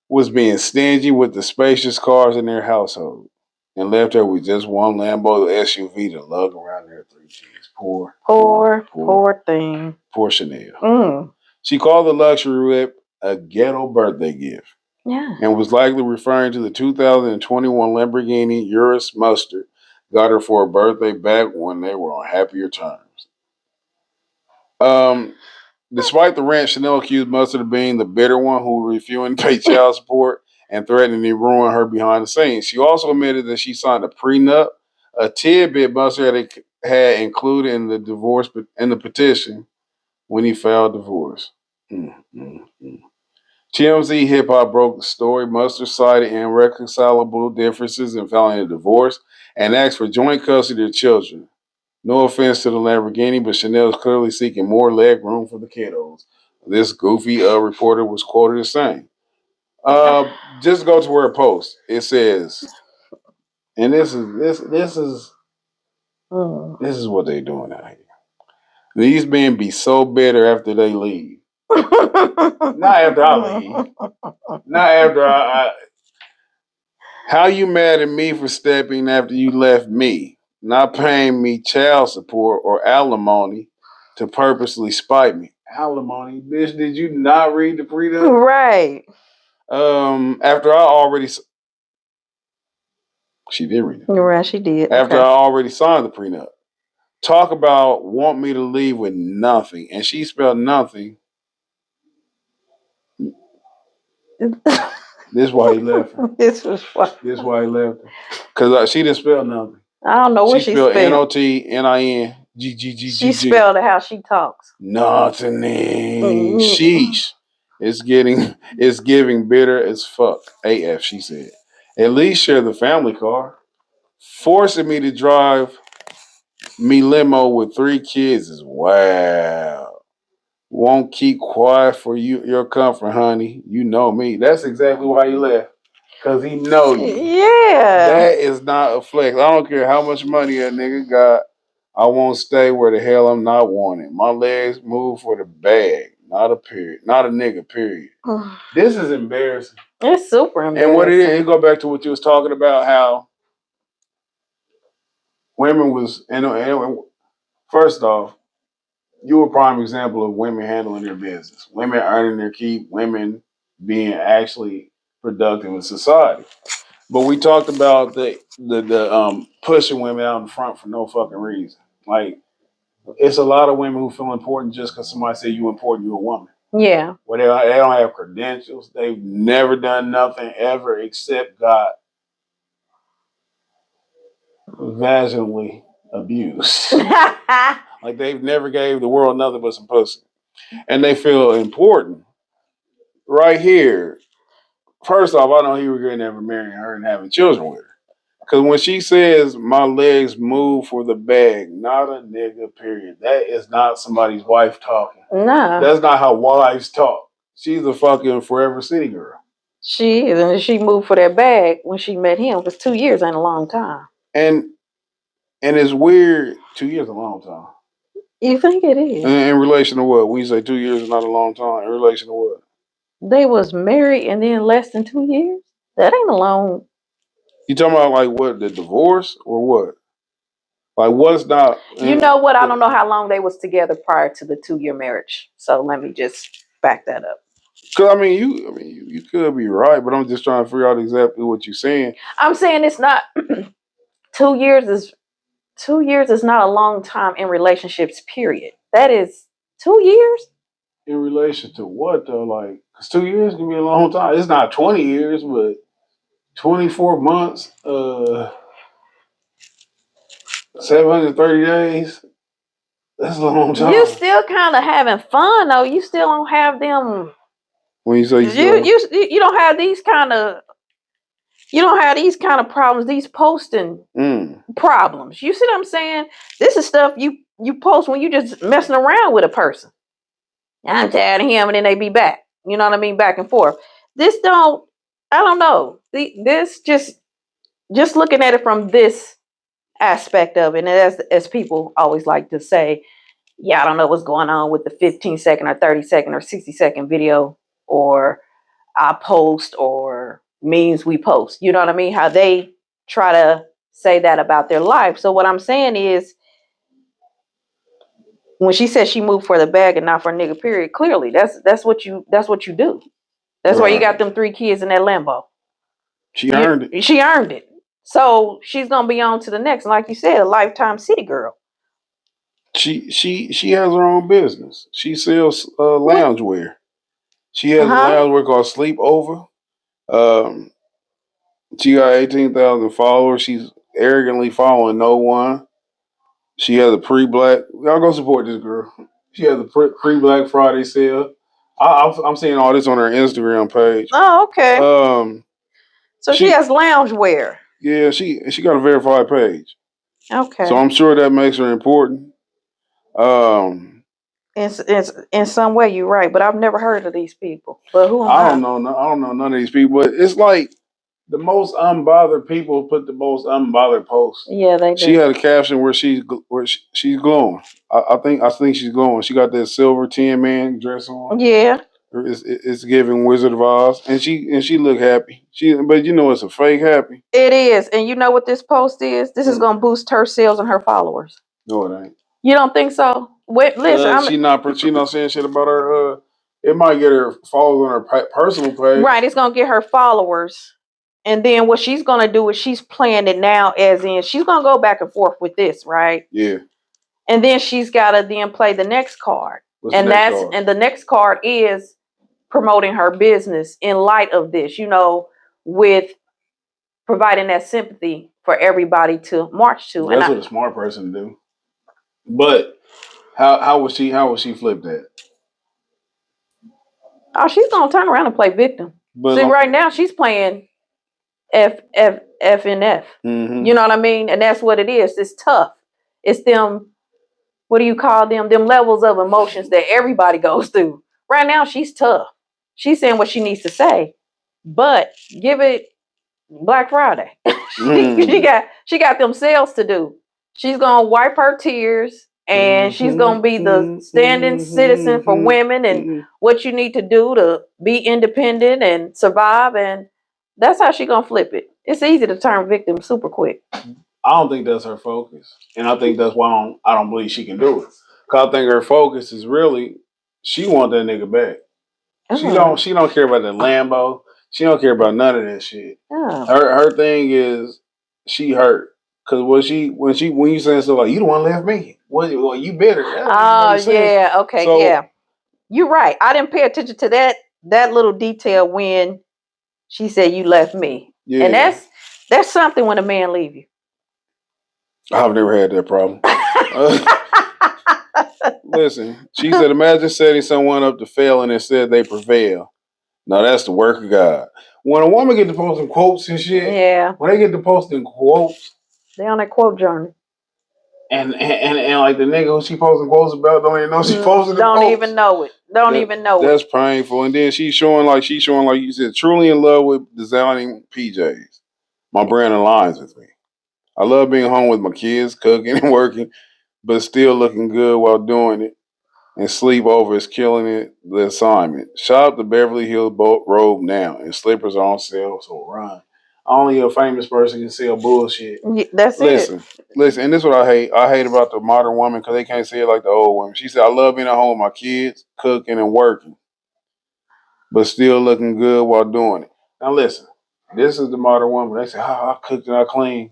was being stingy with the spacious cars in their household and left her with just one Lambo SUV to lug around their 3 kids. Poor thing. Poor Chanel. She called the luxury whip a ghetto birthday gift. Yeah. And was likely referring to the 2021 Lamborghini Urus Mustard got her for her birthday back when they were on happier terms. Despite the rant, Chanel accused Mustard of being the bitter one who refusing to pay child support and threatening to ruin her behind the scenes. She also admitted that she signed a prenup, a tidbit Mustard had included in the petition when he filed divorce. TMZ Hip Hop broke the story. Mustard cited irreconcilable differences in filing a divorce and asked for joint custody of children. No offense to the Lamborghini, but Chanel is clearly seeking more leg room for the kiddos. This goofy reporter was quoted as saying, just go to her post. It says, and this is what they're doing out here. These men be so bitter after they leave. Not after I leave. Not after I. How you mad at me for stepping after you left me? Not paying me child support or alimony to purposely spite me. Alimony, bitch, did you not read the prenup? Right. After I already... She did read it. Right, she did. After I already signed the prenup. Talk about want me to leave with nothing. And she spelled nothing. This is why he left her. This is why he left her. Because she didn't spell nothing. I don't know what she spelled. NOTNIN. She spelled it how she talks. Nothing. Sheesh. It's giving bitter as fuck. AF, she said. At least share the family car. Forcing me to drive me limo with 3 kids is wow. Won't keep quiet for your comfort, honey. You know me. That's exactly why he left. Because he know you. Yeah. That is not a flex. I don't care how much money a nigga got. I won't stay where the hell I'm not wanted. My legs move for the bag. Not a period. Not a nigga, period. This is embarrassing. It's super embarrassing. And what it is, it go back to what you was talking about, how women was, and first off, you a prime example of women handling their business. Women earning their keep. Women being actually productive in society. But we talked about the pushing women out in front for no fucking reason. Like, it's a lot of women who feel important just because somebody said you important, you're a woman. Yeah. Well, they don't have credentials. They've never done nothing ever except got vaginally abused. Like, they've never gave the world nothing but some pussy. And they feel important. Right here, first off, I know he regretted never marrying her and having children with her. Because when she says, my legs move for the bag, not a nigga, period. That is not somebody's wife talking. No. That's not how wives talk. She's a fucking forever city girl. She is. And she moved for that bag when she met him. Because 2 years ain't a long time. And it's weird. 2 years is a long time. You think it is? In relation to what? When you say 2 years is not a long time, in relation to what? They was married and then less than 2 years? That ain't a long. You talking about like what, the divorce or what? Like what's not? You know what? I don't know how long they was together prior to the 2-year marriage. So let me just back that up. Because you could be right, but I'm just trying to figure out exactly what you're saying. I'm saying it's not 2 years is not a long time in relationships, period. That is 2 years. In relation to what though? Like, because 2 years can be a long time. It's not 20 years, but 24 months, 730 days. That's a long time. You still kind of having fun though. You still don't have them. When you say You don't have these kind of. You don't have these kind of problems. These posting problems. You see what I'm saying? This is stuff you post when you just messing around with a person. I'm tired of him, and then they be back. You know what I mean? Back and forth. This don't. I don't know. This just looking at it from this aspect of it, and as people always like to say, yeah, I don't know what's going on with the 15-second or 30-second or 60-second video or I post or memes we post. You know what I mean? How they try to say that about their life. So what I'm saying is, when she said she moved for the bag and not for a nigga, period, clearly that's what you do. That's why you got them 3 kids in that Lambo. She earned it. She earned it. So she's gonna be on to the next. Like you said, a lifetime city girl. She has her own business. She sells loungewear. She has a loungewear called Sleepover. She got 18,000 followers. She's arrogantly following no one. She has a pre-Black. Y'all go support this girl. She has a pre-Black Friday sale. I'm seeing all this on her Instagram page. Oh, okay. So she has loungewear. Yeah, she got a verified page. Okay. So I'm sure that makes her important. In some way, you're right, but I've never heard of these people. But who am I? I don't know none of these people. But it's like the most unbothered people put the most unbothered posts. Yeah, they do. She had a caption where she's glowing. I think she's glowing. She got that silver Tin Man dress on. Yeah. It's giving Wizard of Oz, and she look happy. But you know it's a fake happy. It is, and you know what this post is? This is gonna boost her sales and her followers. No, it ain't. You don't think so? Wait, listen, she not saying shit about her. It might get her followers on her personal page. Right, it's gonna get her followers, and then what she's gonna do is she's playing it now, as in she's gonna go back and forth with this, right? Yeah. And then she's gotta then play the next card, and the next card is promoting her business in light of this, you know, with providing that sympathy for everybody to march to. That's what a smart person do. But how would she flip that? Oh, she's gonna turn around and play victim. But see, right now she's playing F and F. Mm-hmm. You know what I mean? And that's what it is. It's tough. It's them. What do you call them? Them levels of emotions that everybody goes through. Right now, she's tough. She's saying what she needs to say, but give it Black Friday. She got them sales to do. She's gonna wipe her tears, and she's gonna be the standing citizen for women and what you need to do to be independent and survive. And that's how she's gonna flip it. It's easy to turn victim super quick. I don't think that's her focus, and I think that's why I don't believe she can do it. Cause I think her focus is really she want that nigga back. She don't care about the Lambo. She don't care about none of that shit. Oh. Her thing is she hurt. Cause when you saying stuff like you don't want to left me, well you better. Oh yeah, okay, so, yeah. You're right. I didn't pay attention to that little detail when she said you left me. Yeah. And that's something when a man leave you. I've never had that problem. Listen, she said, imagine setting someone up to fail and instead they prevail. Now that's the work of God. When a woman get to posting quotes and shit, yeah. When they get to posting quotes, they on that quote journey. And like the nigga who she posting quotes about don't even know she posting the quotes. Don't even know it. That's painful. And then she's showing like you said, truly in love with designing PJs. My brand aligns with me. I love being home with my kids, cooking and working, but still looking good while doing it. And sleepover is killing it, the assignment. Shop the Beverly Hills robe now, and slippers are on sale, so run. Only a famous person can sell bullshit. Yeah, that's Listen, and this is what I hate. I hate about the modern woman because they can't say it like the old woman. She said, I love being at home with my kids, cooking and working, but still looking good while doing it. Now listen, this is the modern woman. They say, I cooked and I cleaned.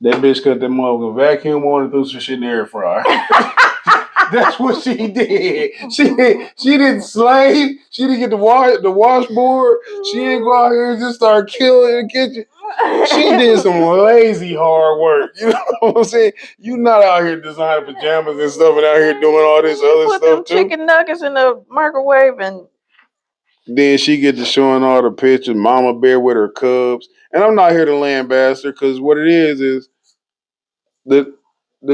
That bitch cut that motherfucking vacuum on and threw some shit in the air fryer. That's what she did. She didn't slave. She didn't get the washboard. She didn't go out here and just start killing in the kitchen. She did some lazy hard work. You know what I'm saying? You not out here designing pajamas and stuff and out here doing all this other Put stuff them too. chicken nuggets in the microwave and Then she get to showing all the pictures, Mama Bear with her cubs. And I'm not here to lambaste her because what it is the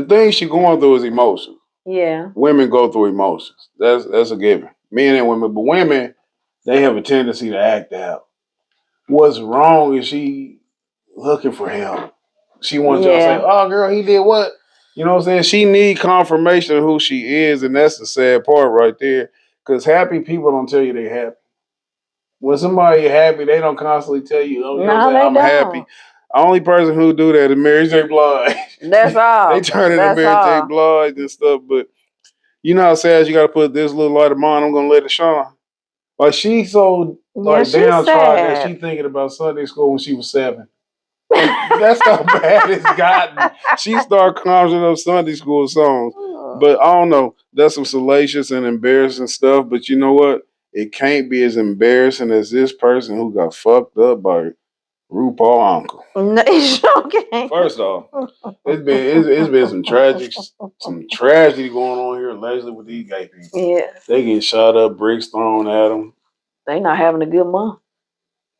thing she going through is emotion. yeah. Women go through emotions. That's a given. Men and women, but women, they have a tendency to act out. What's wrong is she looking for help. She wants y'all to say, Yeah. "Oh, girl, he did what?" You know what I'm saying? She need confirmation of who she is, and that's the sad part right there. Because happy people don't tell you they happy. When somebody happy, they don't constantly tell you, "Oh, you know what I'm No, saying? they I'm happy." don't. Only person who do that is Mary J. Blige. That's They all. turn into That's Mary J. all. Blige and stuff, but you know how sad you got to put this little light of mine. I'm gonna let it shine. Like she's so Yeah, like she's downtrodden that she sad. thinking about Sunday school when she was 7. Like that's how bad it's gotten. She started conjuring up Sunday school songs, but I don't know. That's some salacious and embarrassing stuff. But you know what? It can't be as embarrassing as this person who got fucked up by RuPaul uncle. No, it's okay. First off, it's been some tragedy going on here allegedly with these gay people. Yeah. They getting shot up, bricks thrown at them. They not having a good month.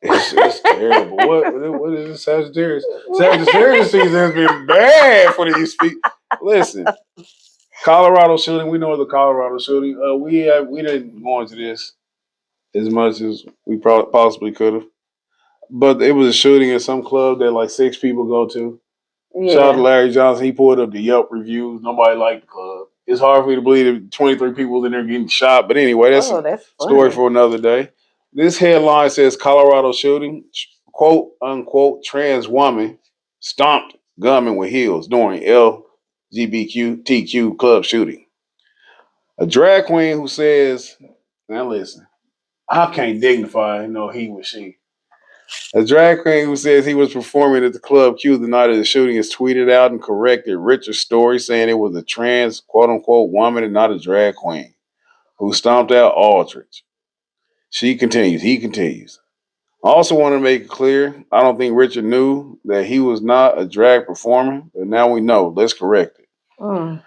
It's terrible. What is this Sagittarius? Sagittarius season has been bad for these people. Listen, Colorado shooting. We know the Colorado shooting. We didn't go into this as much as we possibly could have, but it was a shooting at some club that like 6 people go to. Shout out to Yeah. Larry Johnson. He pulled up the Yelp reviews. Nobody liked the club. It's hard for me to believe that 23 people in there getting shot. But anyway, that's Oh, a that's story funny. for another day. This headline says Colorado shooting, quote unquote, trans woman stomped gunman with heels during LGBTQ club shooting. A drag queen who says, now listen, I can't dignify he was she. A drag queen who says he was performing at the club Q the night of the shooting has tweeted out and corrected Richard's story, saying it was a trans quote unquote woman and not a drag queen who stomped out Aldridge. He continues. I also want to make it clear, I don't think Richard knew that he was not a drag performer, but now we know. Let's correct it. Mm.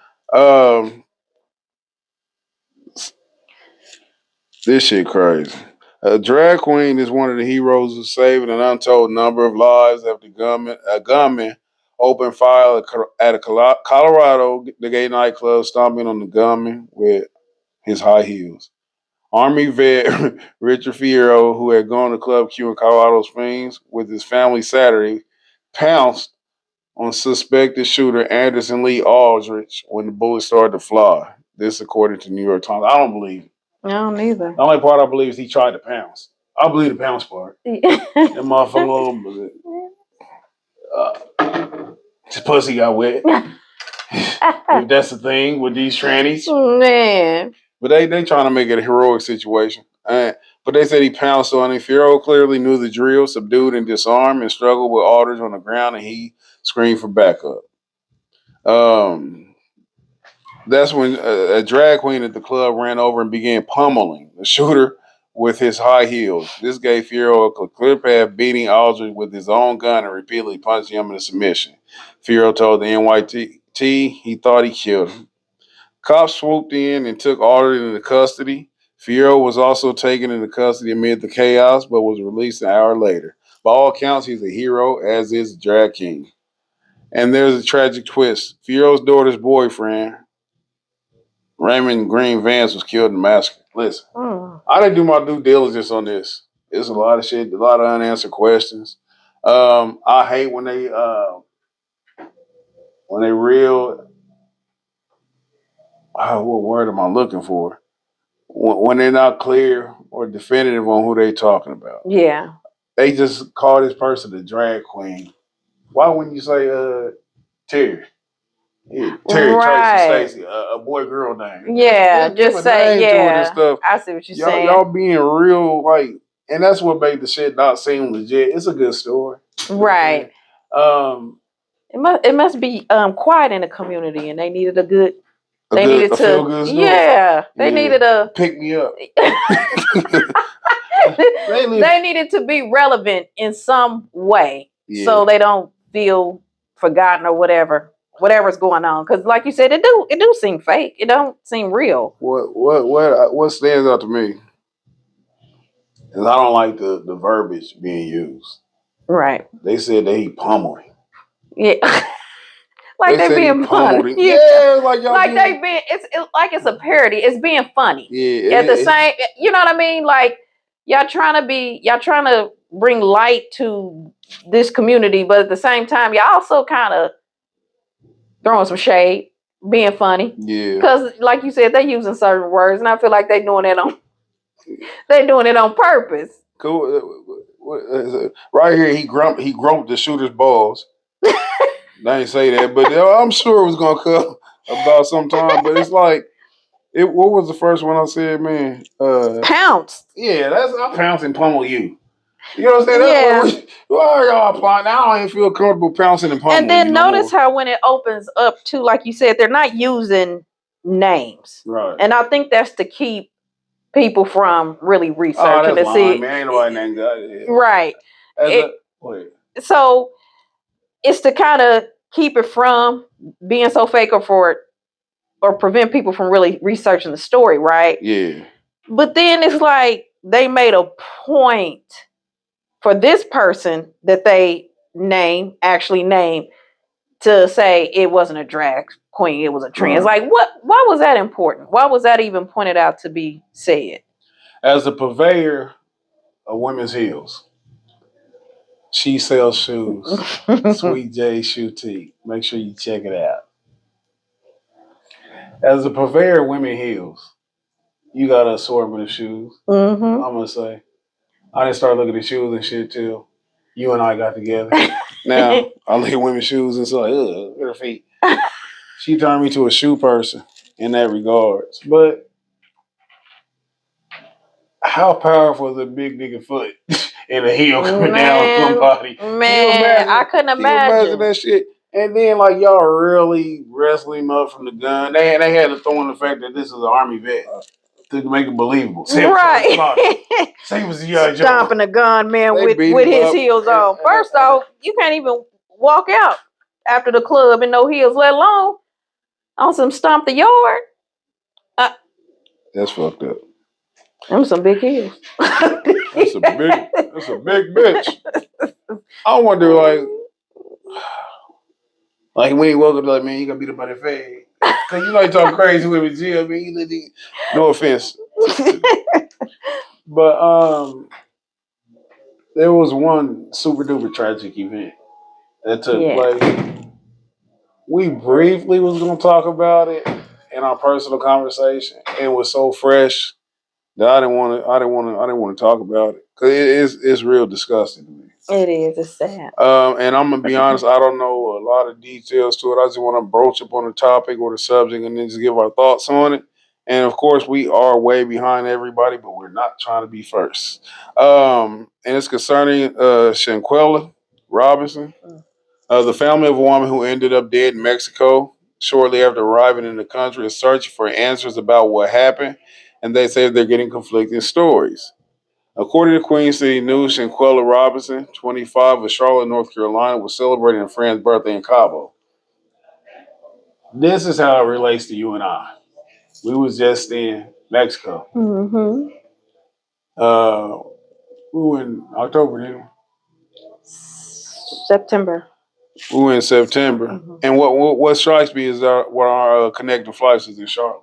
This shit crazy. A drag queen is one of the heroes who saved an untold number of lives after a gunman opened fire at a Colorado the gay nightclub, stomping on the gunman with his high heels. Army vet Richard Fierro, who had gone to Club Q in Colorado Springs with his family Saturday, pounced on suspected shooter Anderson Lee Aldrich when the bullets started to fly. This according to New York Times. I don't believe it. I don't either. The only part I believe is he tried to pounce. I believe the pounce part. That motherfucker, his pussy got wet. If that's the thing with these trannies. Man. But they trying to make it a heroic situation. But they said he pounced on him. Fierro clearly knew the drill, subdued and disarmed, and struggled with Aldridge on the ground, and he screamed for backup. That's when a drag queen at the club ran over and began pummeling the shooter with his high heels. This gave Fierro a clear path, beating Aldridge with his own gun and repeatedly punching him into submission. Fierro told the NYT he thought he killed him. Cops swooped in and took Aldridge into custody. Fierro was also taken into custody amid the chaos, but was released an hour later. By all accounts, he's a hero, as is the drag king. And there's a tragic twist. Fierro's daughter's boyfriend, Raymond Green Vance, was killed in the massacre. Listen, I didn't do my due diligence on this. There's a lot of shit, a lot of unanswered questions. I hate when they real. What word am I looking for? When they're not clear or definitive on who they're talking about. Yeah. They just call this person a drag queen. Why wouldn't you say Terry? Yeah, Terry, Right. Tracy, Stacy, a boy girl name. Yeah, Give just a say, name to it and stuff. I see what you're saying. Y'all being real, like, and that's what made the shit not seem legit. It's a good story. Right. Um, It must be quiet in the community, and they needed a good They needed a to, feel good story. yeah. They needed a pick me up. they needed to be relevant in some way, so they don't feel forgotten or whatever's going on. Because, like you said, it do seem fake. It don't seem real. What stands out to me is I don't like the verbiage being used. Right. They said that he pummeled him. Yeah. Like they being funny. Yeah, like y'all. Like they being it's like it's a parody. It's being funny. Yeah. At the same, you know what I mean? Like y'all trying to bring light to this community, but at the same time, y'all also kind of throwing some shade, being funny. Yeah. Because like you said, they're using certain words, and I feel like they're doing it on purpose. Cool. Right here, he grumped the shooter's balls. I ain't say that, but I'm sure it was gonna come about some time. But it's like, what was the first one I said, man? Pounced. Yeah, I pounce and pummel you. You know what I'm saying? Yeah. Why are y'all applying? Now I don't even feel comfortable pouncing and pummeling. And then notice how when it opens up too, like you said, they're not using names, right? And I think that's to keep people from really researching to see. Man, ain't nobody named that. Right. So it's to kind of keep it from being so fake or prevent people from really researching the story, right? Yeah. But then it's like they made a point for this person that they actually named, to say it wasn't a drag queen, it was a trans. Like, why was that important? Why was that even pointed out to be said? As a purveyor of women's heels, she sells shoes. Sweet J Shoe T. Make sure you check it out. As a purveyor of women's heels, you got an assortment of shoes. Mm-hmm. I'm gonna say, I didn't start looking at shoes and shit till you and I got together. Now I look at women's shoes and say, like, ugh, her feet. She turned me to a shoe person in that regards. But how powerful is a big nigga foot in a heel coming down on somebody? Man, I couldn't imagine. Can you imagine that shit? And then, like, y'all really wrestling him up from the gun. They had to throw in the fact that this is an Army vet to make it believable. Right. Say was G.I. Joe. Stomping a gun, man, with his heels on. First off, you can't even walk out after the club in no heels, let alone on some stomp the yard. That's fucked up. Them some big heels. That's a big bitch. I wonder, like when he woke up, like, man, you gonna beat up by the fade. Cause you know you talk crazy with me, G. I mean, no offense. But there was one super duper tragic event that took place. We briefly was gonna talk about it in our personal conversation. It was so fresh that I didn't want to talk about it because it's real disgusting to me. It is. It's sad. And I'm gonna be honest, I don't know a lot of details to it. I just want to broach up on the topic or the subject and then just give our thoughts on it. And of course, we are way behind everybody, but we're not trying to be first. And it's concerning Shanquella Robinson, the family of a woman who ended up dead in Mexico shortly after arriving in the country is searching for answers about what happened, and they say they're getting conflicting stories. According to Queen City News, Shanquella Robinson, 25, of Charlotte, North Carolina, was celebrating a friend's birthday in Cabo. This is how it relates to you and I. We was just in Mexico. Mm-hmm. We were in October, didn't we? September. We were in September. Mm-hmm. And what strikes me is what our connecting flights is in Charlotte.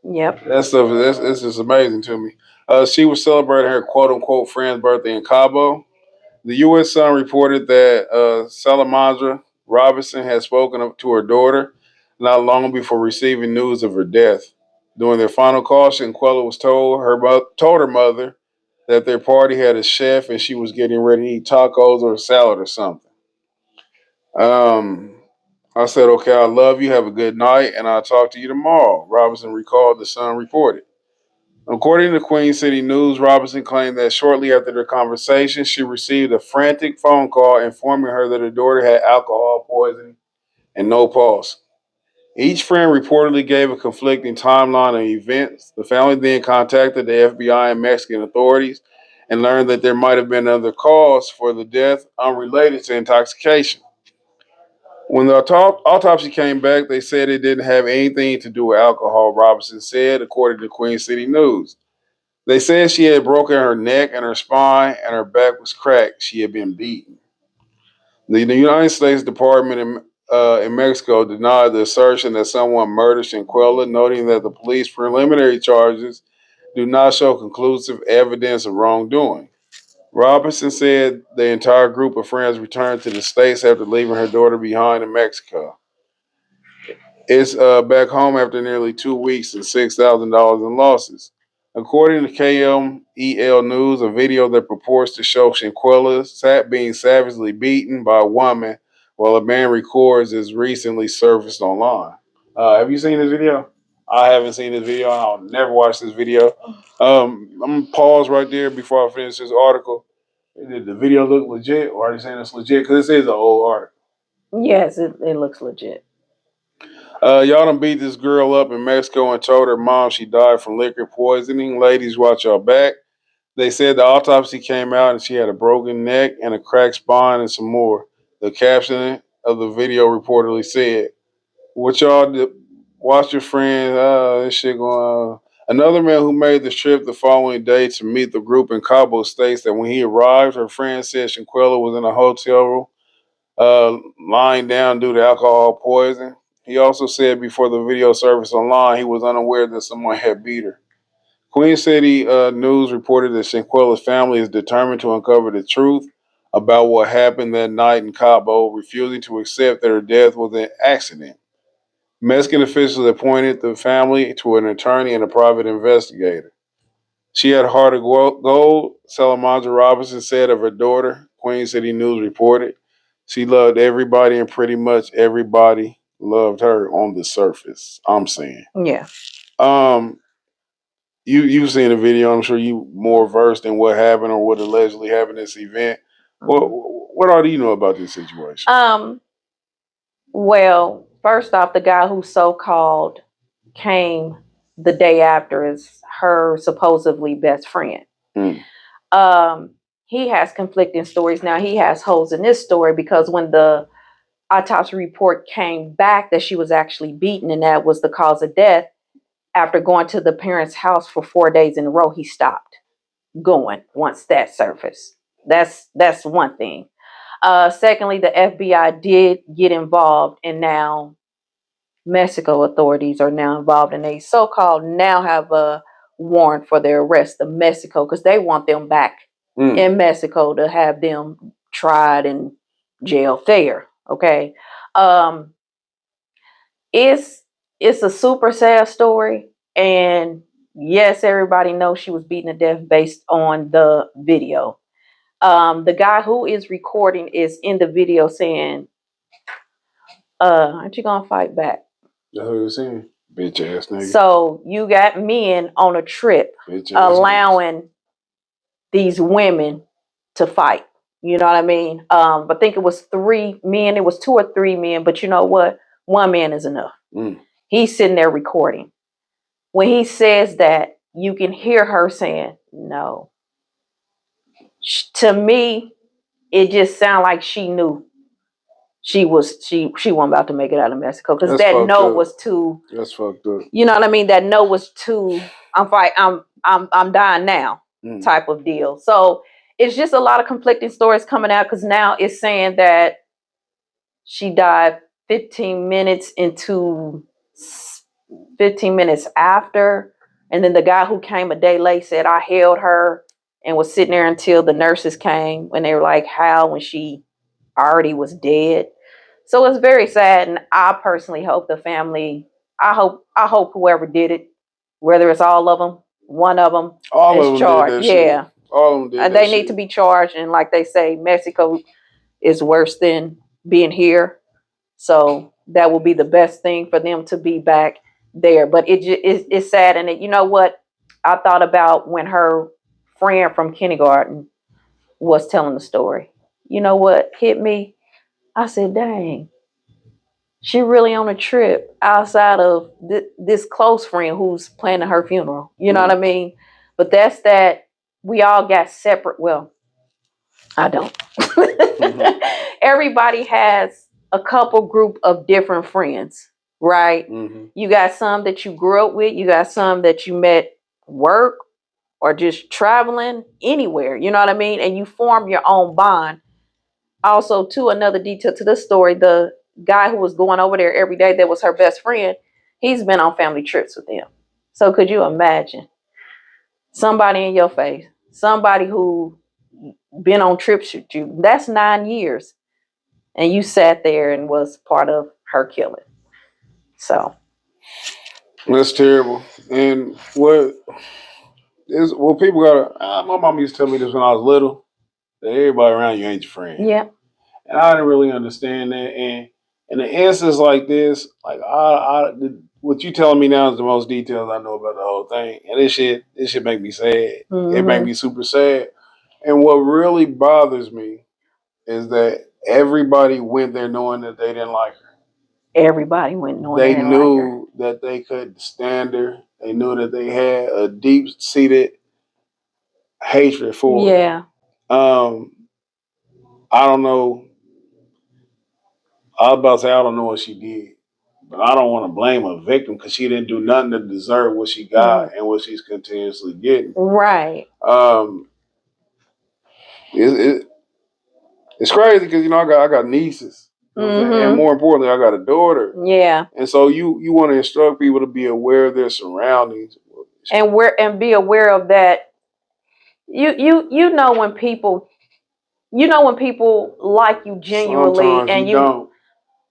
Yep. That stuff, that's just amazing to me. She was celebrating her quote-unquote friend's birthday in Cabo. The U.S. Sun reported that Salamandra Robinson had spoken to her daughter not long before receiving news of her death. During their final call, Shanquella was told her mother that their party had a chef and she was getting ready to eat tacos or a salad or something. I said, okay, I love you. Have a good night, and I'll talk to you tomorrow, Robinson recalled, the Sun reported. According to Queen City News, Robinson claimed that shortly after their conversation, she received a frantic phone call informing her that her daughter had alcohol poisoning and no pulse. Each friend reportedly gave a conflicting timeline of events. The family then contacted the FBI and Mexican authorities and learned that there might have been other cause for the death unrelated to intoxication. When the autopsy came back, they said it didn't have anything to do with alcohol, Robinson said, according to Queen City News. They said she had broken her neck and her spine and her back was cracked. She had been beaten. The United States Department in Mexico denied the assertion that someone murdered Shanquella, noting that the police preliminary charges do not show conclusive evidence of wrongdoing. Robinson said the entire group of friends returned to the States after leaving her daughter behind in Mexico. It's back home after nearly 2 weeks and $6,000 in losses. According to KMEL News, a video that purports to show Shanquella being savagely beaten by a woman while a man records is recently surfaced online. Have you seen this video? I haven't seen this video, and I'll never watch this video. I'm gonna pause right there before I finish this article. Did the video look legit, or are you saying it's legit? Because this is an old article. Yes, it looks legit. Y'all done beat this girl up in Mexico and told her mom she died from liquor poisoning. Ladies, watch y'all back. They said the autopsy came out and she had a broken neck and a cracked spine and some more. The caption of the video reportedly said, "What y'all did? Watch your friend. This shit going on." Another man who made the trip the following day to meet the group in Cabo states that when he arrived, her friend said Shanquella was in a hotel room lying down due to alcohol poison. He also said before the video surfaced online, he was unaware that someone had beat her. Queen City News reported that Shanquella's family is determined to uncover the truth about what happened that night in Cabo, refusing to accept that her death was an accident. Mexican officials appointed the family to an attorney and a private investigator. She had a heart of gold, Salamandra Robinson said of her daughter, Queen City News reported. She loved everybody and pretty much everybody loved her on the surface, I'm saying. Yeah. Um, you've seen the video, I'm sure you more versed in what happened or what allegedly happened at this event. What all do you know about this situation? Well, first off, the guy who so-called came the day after is her supposedly best friend. Mm. He has conflicting stories. Now he has holes in this story because when the autopsy report came back that she was actually beaten and that was the cause of death, after going to the parents' house for 4 days in a row, he stopped going once that surfaced. That's one thing. Secondly, the FBI did get involved, and now Mexico authorities are now involved, and they so-called now have a warrant for their arrest of Mexico because they want them back in Mexico to have them tried and jail there. Okay. It's a super sad story, and yes, everybody knows she was beaten to death based on the video. The guy who is recording is in the video saying, aren't you gonna fight back? That's what you were saying. Bitch ass nigga. So you got men on a trip allowing these women to fight. You know what I mean? I think it was 3 men. It was 2 or 3 men, but you know what? 1 man is enough. He's sitting there recording. When he says that, you can hear her saying, no. To me, it just sounded like she knew she wasn't about to make it out of Mexico because that no was too. That's fucked up. You know what I mean? That no was too. I'm dying now type of deal. So it's just a lot of conflicting stories coming out because now it's saying that she died 15 minutes after, and then the guy who came a day late said I held her and was sitting there until the nurses came when they were like, how, when she already was dead. So it's very sad, and I personally hope the family, I hope whoever did it, whether it's all of them, one of them is charged. Yeah, all of them did. They need to be charged, and like they say, Mexico is worse than being here, so that will be the best thing for them to be back there. But it's sad, and you know what? I thought about when her friend from kindergarten was telling the story. You know what hit me? I said, dang, she really on a trip outside of this close friend who's planning her funeral. You know what I mean? But that's that we all got separate. Well, I don't. Everybody has a couple group of different friends, right? You got some that you grew up with. You got some that you met work or just traveling anywhere. You know what I mean? And you form your own bond. Also, too, another detail to this story, the guy who was going over there every day that was her best friend, he's been on family trips with them. So could you imagine somebody in your face, somebody who been on trips with you, that's 9 years, and you sat there and was part of her killing. So that's terrible. And what people gotta, my mom used to tell me this when I was little, that everybody around you ain't your friend. yeah. And I didn't really understand that. And in an instance like this, like what you telling me now is the most details I know about the whole thing. And this shit make me sad. It make me super sad. And what really bothers me is that everybody went there knowing that they didn't like her. Everybody went knowing They they didn't knew like that they couldn't stand her. They knew that they had a deep-seated hatred for her. Yeah. I don't know. I was about to say I don't know what she did, but I don't want to blame a victim because she didn't do nothing to deserve what she got and what she's continuously getting. Right. It's crazy because I got nieces, you know what I'm saying? And more importantly, I got a daughter. Yeah. And so you want to instruct people to be aware of their surroundings and be aware of that. You know when people like you genuinely. Sometimes and you don't.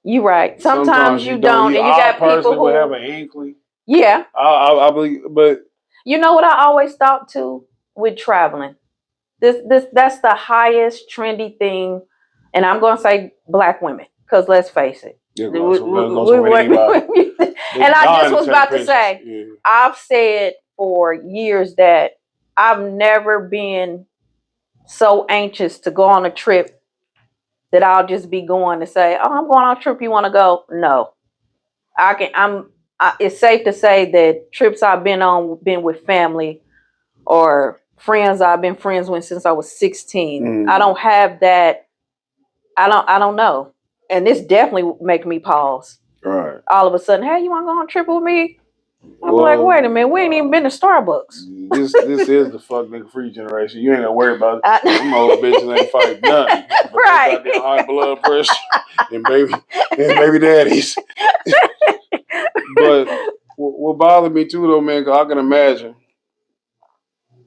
You right. Sometimes you don't. And you got people who would have an inkling. Yeah. I believe, but you know what I always thought too with traveling? That's the highest trendy thing, and I'm gonna say black women, because let's face it. And I just was about to say, I've said for years that I've never been so anxious to go on a trip that I'll just be going to say, "Oh, I'm going on a trip. You want to go?" No, it's safe to say that trips I've been with family or friends I've been friends with since I was 16. I don't have that. I don't know. And this definitely make me pause. Right. All of a sudden, hey, you want to go on a trip with me? I'm like, wait a minute, we ain't even been to Starbucks. This is the fuck nigga free generation. You ain't gotta worry about it. Them old bitches ain't fighting nothing. But right. They got high blood pressure and baby daddies. But what bothered me too though, man, because I can imagine,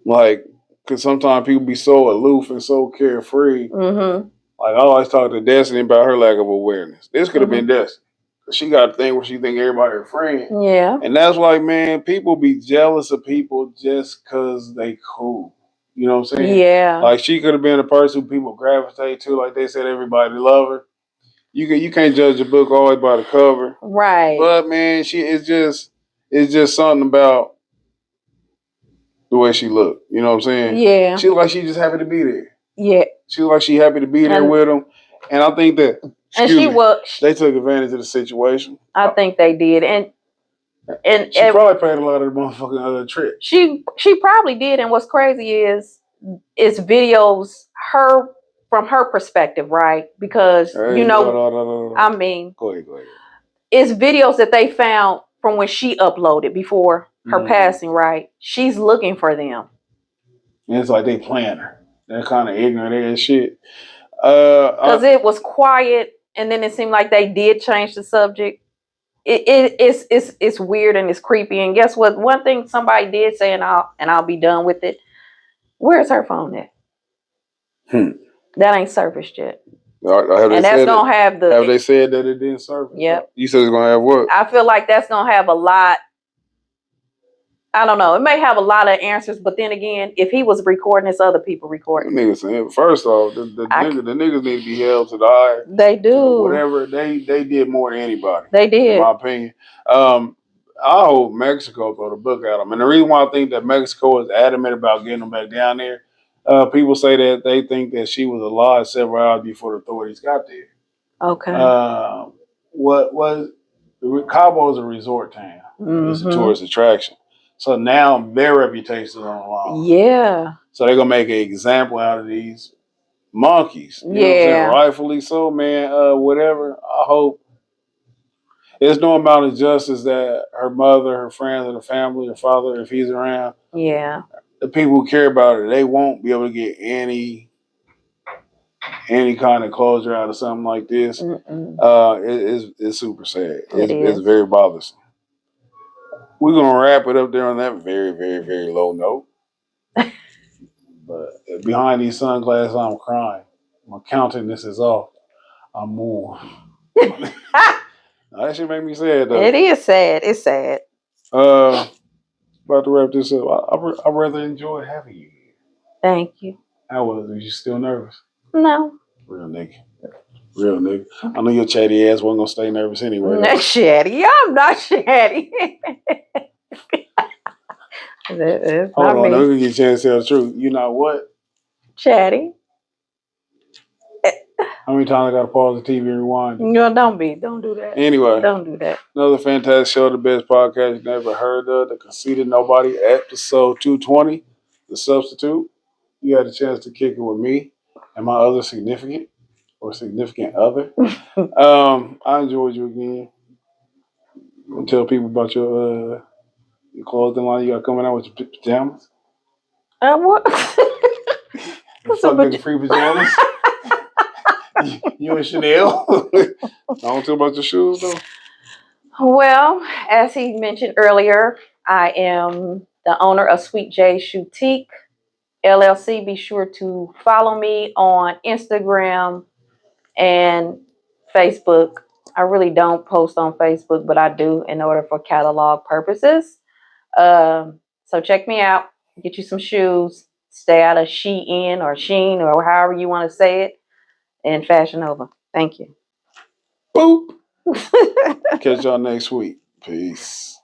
like, because sometimes people be so aloof and so carefree. Like, I always talk to Destiny about her lack of awareness. This could have been Destiny. She got a thing where she think everybody her friend. Yeah. And that's like, man, people be jealous of people just because they cool. You know what I'm saying? Yeah. Like, she could have been a person who people gravitate to. Like they said, everybody love her. You can't judge a book always by the cover. Right. But, man, it's just something about the way she looked. You know what I'm saying? Yeah. She look like she just happy to be there. Yeah. She look like she happy to be there with them. And I think that they took advantage of the situation. I think they did. And she probably paid a lot of the motherfucking trips. She probably did. And what's crazy is it's videos from her perspective, right? Because I mean, go ahead. It's videos that they found from when she uploaded before her passing, right? She's looking for them. And it's like they playing her. They're kind of ignorant as shit. Because it was quiet, and then it seemed like they did change the subject. It's weird and it's creepy. And guess what? One thing somebody did say, and I'll be done with it. Where's her phone at? That ain't surfaced yet. Have they said that it didn't surface? Yep. You said it's gonna have what? I feel like that's gonna have a lot. I don't know. It may have a lot of answers, but then again, if he was recording, it's other people recording. First off, the niggas need to be held to the eye. They do. Whatever they did more than anybody. They did, in my opinion. I hope Mexico throw the book at them, and the reason why I think that Mexico is adamant about getting them back down there, people say that they think that she was alive several hours before the authorities got there. Okay. Cabo is a resort town. It's a tourist attraction. So now their reputation is on the line. Yeah. So they're gonna make an example out of these monkeys. You know what I'm saying? Rightfully so, man. Whatever. I hope there's no amount of justice that her mother, her friends, or the family, her father, if he's around, Yeah. the people who care about her, they won't be able to get any kind of closure out of something like this. It's super sad. It's very bothersome. We're gonna wrap it up there on that very, very, very low note. But behind these sunglasses, I'm crying. My countenance is off. I'm moving. That should make me sad though. It is sad. It's sad. About to wrap this up. I rather enjoy having you here. Thank you. How was it? You still nervous? No. Real nigga. I know your chatty ass wasn't gonna stay nervous anyway. Not chatty. I'm not chatty. It's Hold not on, me. let me get a chance to tell the truth. You know what? Chatty. How many times I gotta pause the TV and rewind? No, don't do that. Anyway, don't do that. Another fantastic show, the best podcast you never heard of, the Conceited Knowbody, episode 220, The Substitute. You had a chance to kick it with me and my other significant other. I enjoyed you again. Tell people about your clothing line you got coming out with your pajamas. What? Fuck nigga free pajamas. You and Chanel. I don't tell about your shoes though. Well, as he mentioned earlier, I am the owner of Sweet J Shoutique LLC. Be sure to follow me on Instagram and Facebook. I really don't post on Facebook, but I do in order for catalog purposes. So check me out. Get you some shoes. Stay out of Shein or Sheen or however you want to say it. And Fashion Nova. Thank you. Boop. Catch y'all next week. Peace.